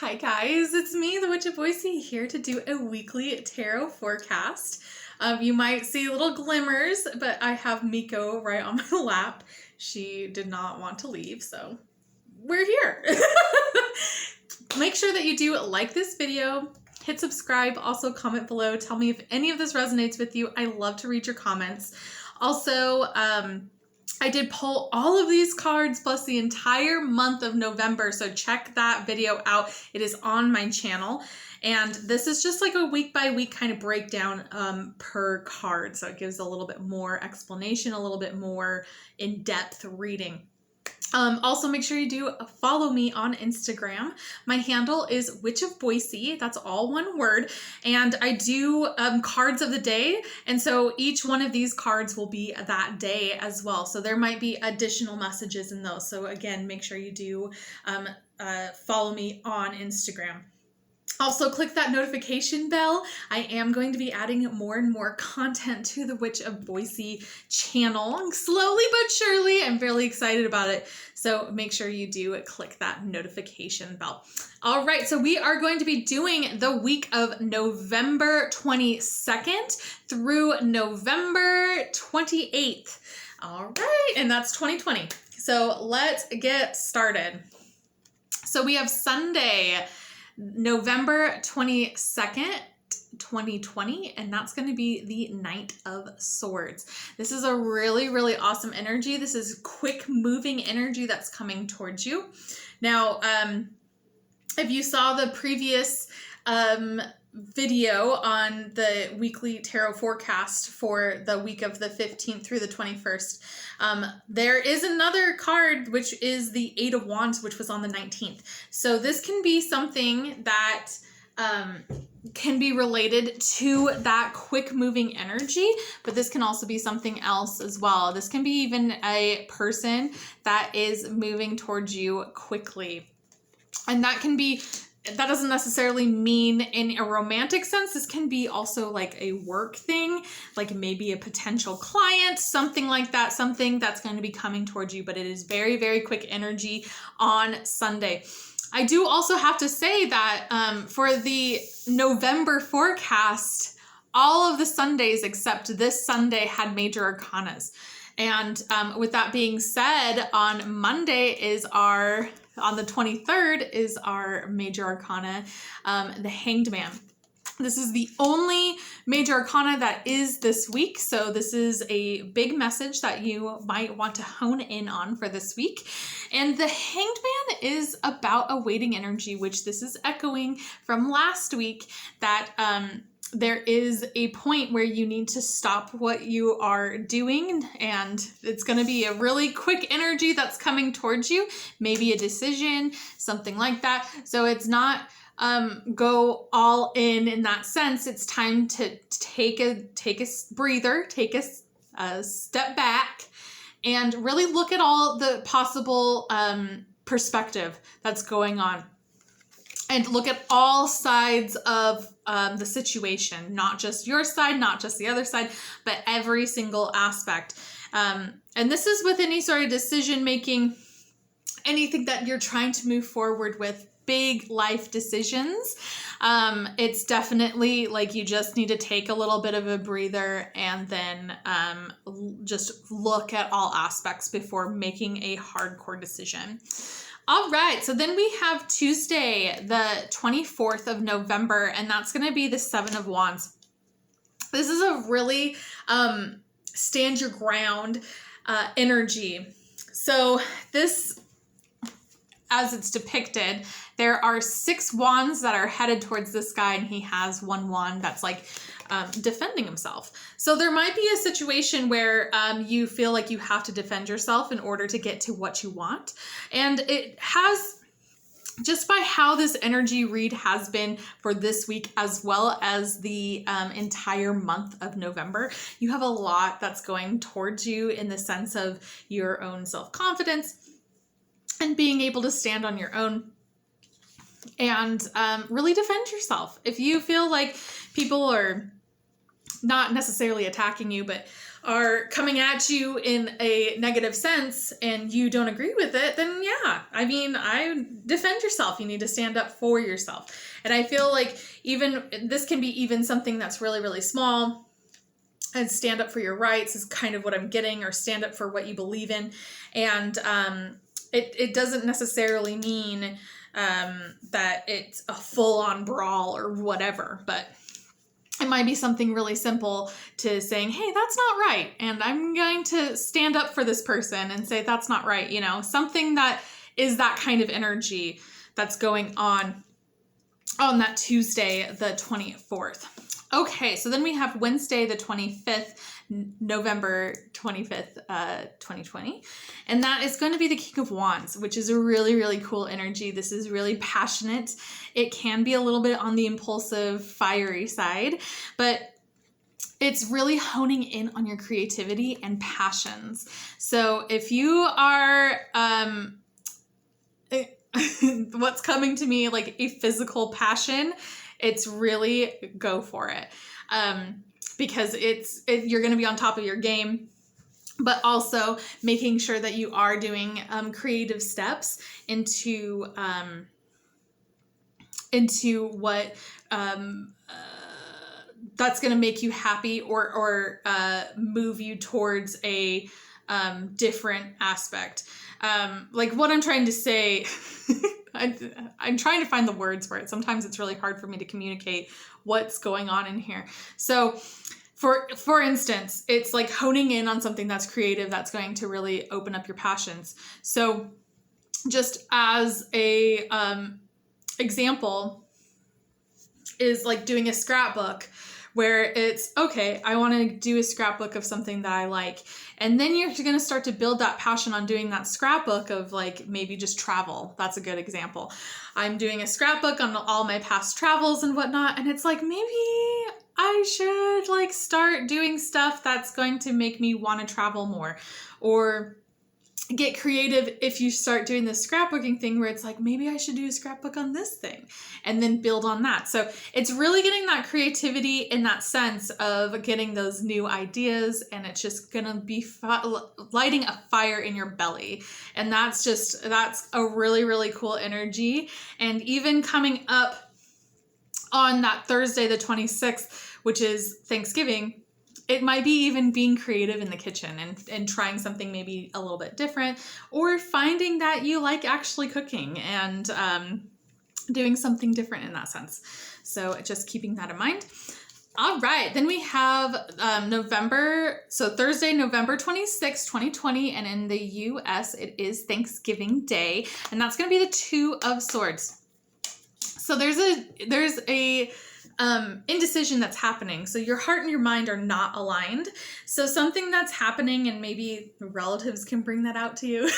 Hi guys, it's me, the Witch of Boise, here to do a weekly tarot forecast. You might see little glimmers, but I have Miko right on my lap. She did not want to leave, so we're here. Make sure that you do like this video, hit subscribe, also comment below. Tell me if any of this resonates with you. I love to read your comments. Also, I did pull all of these cards plus the entire month of November, so check that video out. It is on my channel. And this is just like a week by week kind of breakdown per card. So it gives a little bit more explanation, a little bit more in-depth reading. Also, make sure you do follow me on Instagram. My handle is Witch of Boise. That's all one word. And I do cards of the day. And so each one of these cards will be that day as well. So there might be additional messages in those. So again, make sure you do follow me on Instagram. Also, click that notification bell. I am going to be adding more and more content to the Witch of Boise channel, slowly but surely. I'm really excited about it. So make sure you do click that notification bell. All right, so we are going to be doing the week of November 22nd through November 28th. All right, and that's 2020. So let's get started. So we have Sunday, November 22nd, 2020, and that's going to be the Knight of Swords. This is a really, really awesome energy. This is quick moving energy that's coming towards you. Now, if you saw the previous video on the weekly tarot forecast for the week of the 15th through the 21st, there is another card, which is the Eight of Wands, which was on the 19th. So this can be something that can be related to that quick moving energy, but this can also be something else as well. This can be even a person that is moving towards you quickly. And that doesn't necessarily mean in a romantic sense. This can be also like a work thing, like maybe a potential client, something like that, something that's going to be coming towards you, but it is very, very quick energy on Sunday. I do also have to say that for the November forecast, all of the Sundays except this Sunday had major arcanas. And with that being said, on Monday on the 23rd is our major arcana, the Hanged Man. This is the only major arcana that is this week. So this is a big message that you might want to hone in on for this week. And the Hanged Man is about a waiting energy, which this is echoing from last week, that there is a point where you need to stop what you are doing, and it's going to be a really quick energy that's coming towards you, maybe a decision, something like that. So it's not go all in that sense. It's time to take a breather, take a step back, and really look at all the possible perspective that's going on. And look at all sides of the situation, not just your side, not just the other side, but every single aspect. And this is with any sort of decision making, anything that you're trying to move forward with, big life decisions. It's definitely like you just need to take a little bit of a breather and then just look at all aspects before making a hardcore decision. All right, so then we have Tuesday, the 24th of November, and that's going to be the Seven of Wands. This is a really stand your ground energy. So this, as it's depicted, there are 6 wands that are headed towards this guy, and he has one wand that's like defending himself. So there might be a situation where you feel like you have to defend yourself in order to get to what you want. And it has, just by how this energy read has been for this week, as well as the entire month of November, you have a lot that's going towards you in the sense of your own self-confidence and being able to stand on your own and really defend yourself. If you feel like people are not necessarily attacking you, but are coming at you in a negative sense and you don't agree with it, then yeah, I mean, defend yourself. You need to stand up for yourself. And I feel like even this can be even something that's really, really small. And stand up for your rights is kind of what I'm getting, or stand up for what you believe in. And it doesn't necessarily mean that it's a full-on brawl or whatever, but it might be something really simple to saying, hey, that's not right. And I'm going to stand up for this person and say, that's not right. You know, something that is that kind of energy that's going on that Tuesday, the 24th. Okay, so then we have Wednesday, the 25th, November 25th, 2020. And that is going to be the King of Wands, which is a really, really cool energy. This is really passionate. It can be a little bit on the impulsive, fiery side, but it's really honing in on your creativity and passions. So if you are, what's coming to me like a physical passion, it's really go for it. Because you're going to be on top of your game, but also making sure that you are doing creative steps into what that's going to make you happy or move you towards a different aspect. Like what I'm trying to say, I'm trying to find the words for it. Sometimes it's really hard for me to communicate what's going on in here. So for instance, it's like honing in on something that's creative, that's going to really open up your passions. So just as a example is like doing a scrapbook, where it's, okay, I want to do a scrapbook of something that I like. And then you're going to start to build that passion on doing that scrapbook of like maybe just travel. That's a good example. I'm doing a scrapbook on all my past travels and whatnot. And it's like, maybe I should like start doing stuff that's going to make me want to travel more, or get creative if you start doing the scrapbooking thing where it's like, maybe I should do a scrapbook on this thing and then build on that. So it's really getting that creativity in that sense of getting those new ideas, and it's just going to be lighting a fire in your belly. And that's a really, really cool energy. And even coming up on that Thursday, the 26th, which is Thanksgiving, it might be even being creative in the kitchen and trying something maybe a little bit different, or finding that you like actually cooking and doing something different in that sense. So just keeping that in mind. All right, then we have Thursday, November 26, 2020, and in the US, it is Thanksgiving Day, and that's going to be the Two of Swords. So there's a indecision that's happening. So your heart and your mind are not aligned. So something that's happening, and maybe relatives can bring that out to you,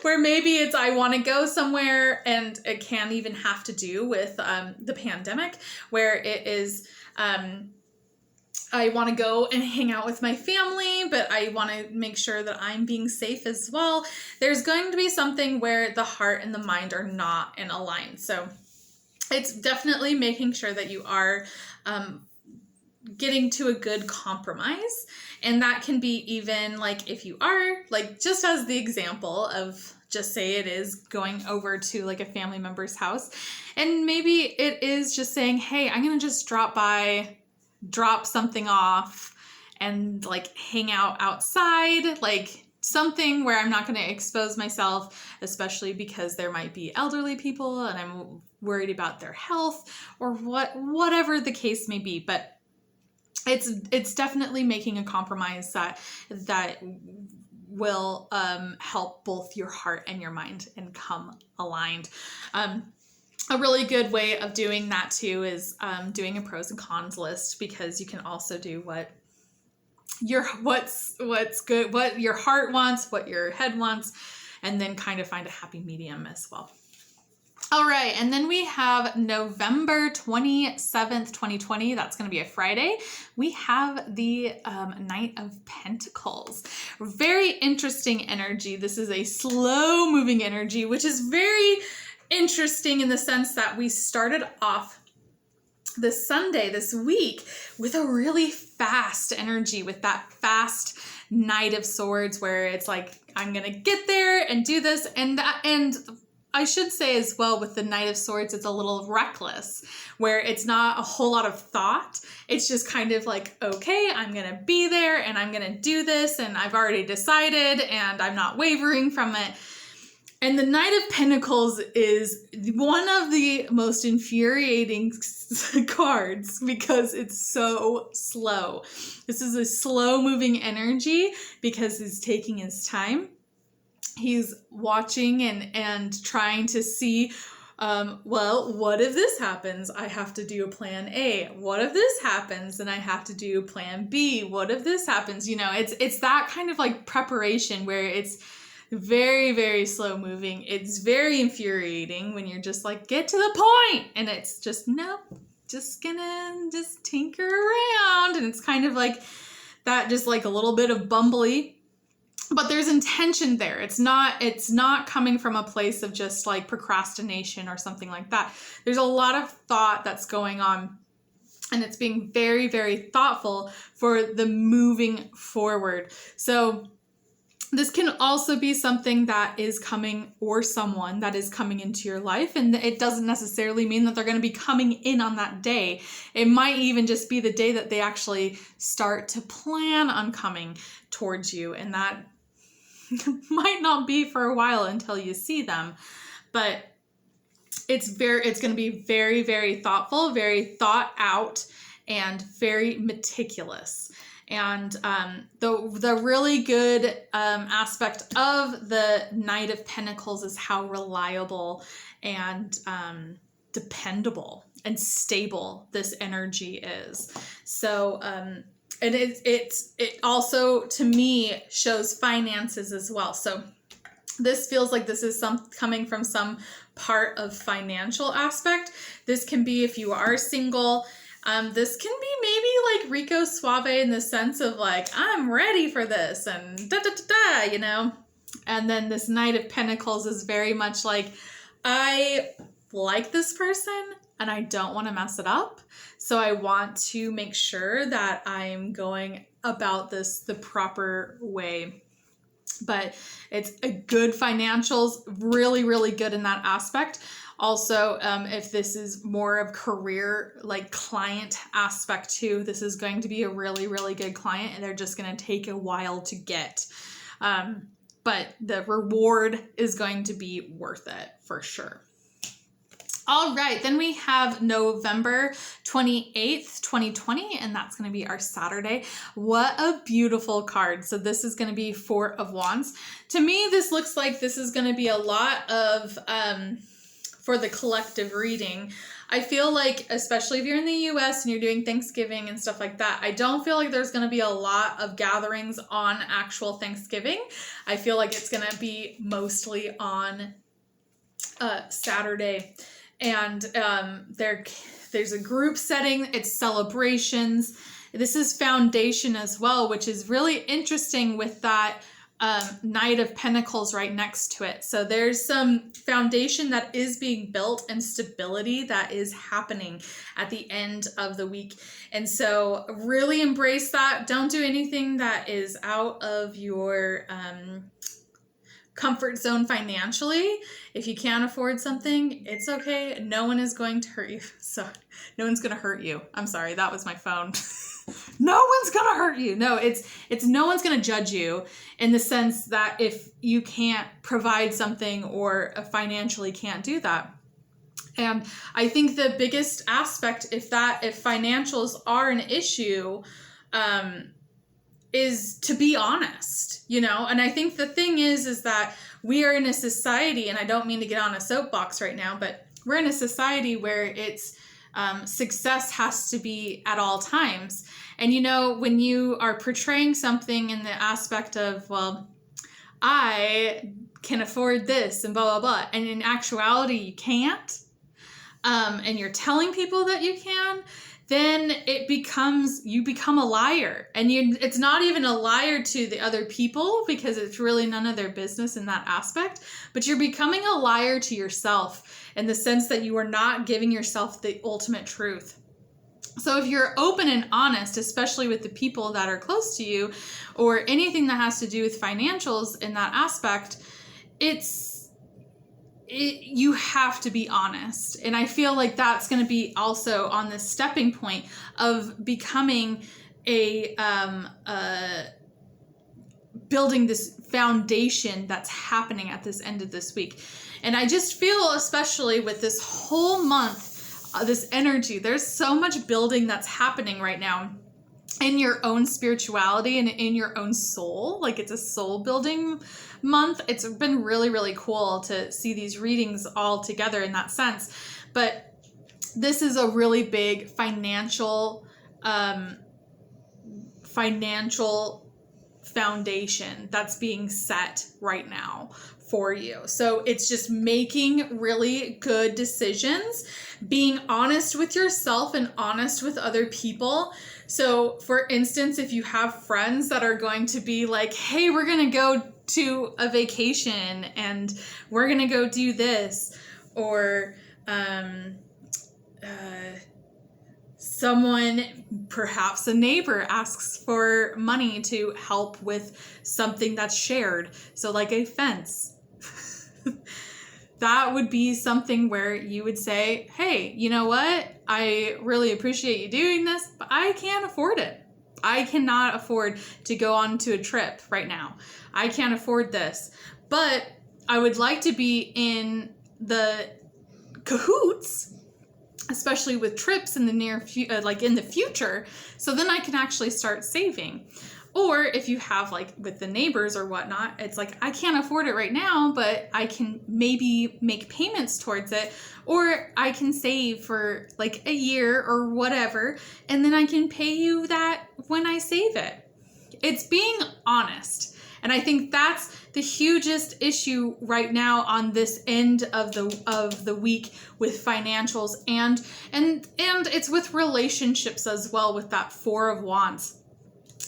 where maybe it's, I want to go somewhere, and it can even have to do with the pandemic, where it is, I want to go and hang out with my family, but I want to make sure that I'm being safe as well. There's going to be something where the heart and the mind are not in align. So it's definitely making sure that you are getting to a good compromise. And that can be even like, if you are like, just as the example of, just say it is going over to like a family member's house, and maybe it is just saying, hey, I'm going to just drop something off and like hang out outside, like something where I'm not going to expose myself, especially because there might be elderly people and I'm worried about their health, or whatever the case may be. But it's definitely making a compromise that will help both your heart and your mind and come aligned. A really good way of doing that too is doing a pros and cons list, because you can also do what's good, what your heart wants, what your head wants, and then kind of find a happy medium as well. All right, and then we have November 27th, 2020. That's going to be a Friday. We have the Knight of Pentacles. Very interesting energy. This is a slow-moving energy, which is very interesting in the sense that we started off this Sunday, this week, with a really fast energy, with that fast Knight of Swords, where it's like, I'm gonna get there and do this, and I should say as well, with the Knight of Swords, it's a little reckless, where it's not a whole lot of thought. It's just kind of like, okay, I'm gonna be there and I'm gonna do this, and I've already decided and I'm not wavering from it. And the Knight of Pentacles is one of the most infuriating cards because it's so slow. This is a slow moving energy because he's taking his time. He's watching and trying to see, well, what if this happens? I have to do a plan A. What if this happens? Then I have to do plan B. What if this happens? You know, it's that kind of like preparation where it's very, very slow moving. It's very infuriating when you're just like, get to the point. And it's just, no, just gonna just tinker around. And it's kind of like that, just like a little bit of bumbly. But there's intention there. It's not coming from a place of just like procrastination or something like that. There's a lot of thought that's going on, and it's being very, very thoughtful for the moving forward. So this can also be something that is coming, or someone that is coming into your life, and it doesn't necessarily mean that they're going to be coming in on that day. It might even just be the day that they actually start to plan on coming towards you, and that might not be for a while until you see them. But it's going to be very, very thoughtful, very thought out, and very meticulous. And the really good aspect of the Knight of Pentacles is how reliable and dependable and stable this energy is. So, and it also, to me, shows finances as well. So this feels like this is coming from some part of financial aspect. This can be if you are single. This can be maybe like Rico Suave in the sense of like, I'm ready for this and da-da-da-da, you know? And then this Knight of Pentacles is very much like, I like this person and I don't want to mess it up. So I want to make sure that I'm going about this the proper way. But it's a good financials, really, really good in that aspect. Also, if this is more of career, like client aspect too, this is going to be a really, really good client, and they're just going to take a while to get. But the reward is going to be worth it for sure. All right, then we have November 28th, 2020, and that's going to be our Saturday. What a beautiful card. So this is going to be Four of Wands. To me, this looks like this is going to be a lot of, for the collective reading. I feel like, especially if you're in the US and you're doing Thanksgiving and stuff like that, I don't feel like there's going to be a lot of gatherings on actual Thanksgiving. I feel like it's going to be mostly on Saturday. And there's a group setting, it's celebrations. This is foundation as well, which is really interesting with that Knight of Pentacles right next to it. So there's some foundation that is being built and stability that is happening at the end of the week. And so really embrace that. Don't do anything that is out of your comfort zone financially. If you can't afford something, it's okay. No one is going to hurt you. So no one's going to hurt you. I'm sorry, that was my phone. No one's going to hurt you. No, it's no one's going to judge you in the sense that if you can't provide something or financially can't do that. And I think the biggest aspect, if financials are an issue, is to be honest, you know? And I think the thing is that we are in a society, and I don't mean to get on a soapbox right now, but we're in a society where it's success has to be at all times. And, you know, when you are portraying something in the aspect of, well, I can afford this and blah, blah, blah, and in actuality, you can't, and you're telling people that you can, then you become a liar. And it's not even a liar to the other people because it's really none of their business in that aspect, but you're becoming a liar to yourself in the sense that you are not giving yourself the ultimate truth. So if you're open and honest, especially with the people that are close to you, or anything that has to do with financials in that aspect, you have to be honest. And I feel like that's going to be also on this stepping point of becoming building this foundation that's happening at this end of this week. And I just feel, especially with this whole month, this energy, there's so much building that's happening right now in your own spirituality and in your own soul. Like, it's a soul building month. It's been really, really cool to see these readings all together in that sense. But this is a really big financial foundation that's being set right now for you. So it's just making really good decisions, being honest with yourself and honest with other people. So for instance, if you have friends that are going to be like, hey, we're going to go to a vacation and we're going to go do this, or someone, perhaps a neighbor, asks for money to help with something that's shared. So like a fence. That would be something where you would say, hey, you know what? I really appreciate you doing this, but I can't afford it. I cannot afford to go on to a trip right now. I can't afford this. But I would like to be in the cahoots, especially with trips in the in the future, so then I can actually start saving. Or if you have, like, with the neighbors or whatnot, it's like, I can't afford it right now, but I can maybe make payments towards it, or I can save for like a year or whatever, and then I can pay you that when I save it. It's being honest. And I think that's the hugest issue right now on this end of the week with financials, and it's with relationships as well, with that Four of Wands,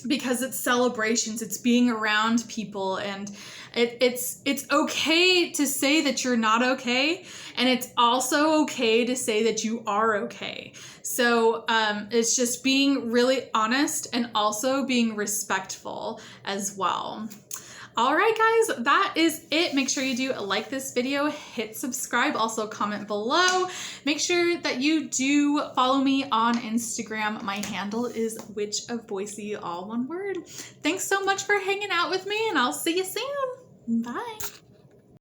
because it's celebrations, it's being around people, and it's okay to say that you're not okay, and it's also okay to say that you are okay. So it's just being really honest and also being respectful as well. All right, guys, that is it. Make sure you do like this video, hit subscribe, also comment below. Make sure that you do follow me on Instagram. My handle is Witch of Boise, all one word. Thanks so much for hanging out with me, and I'll see you soon. Bye.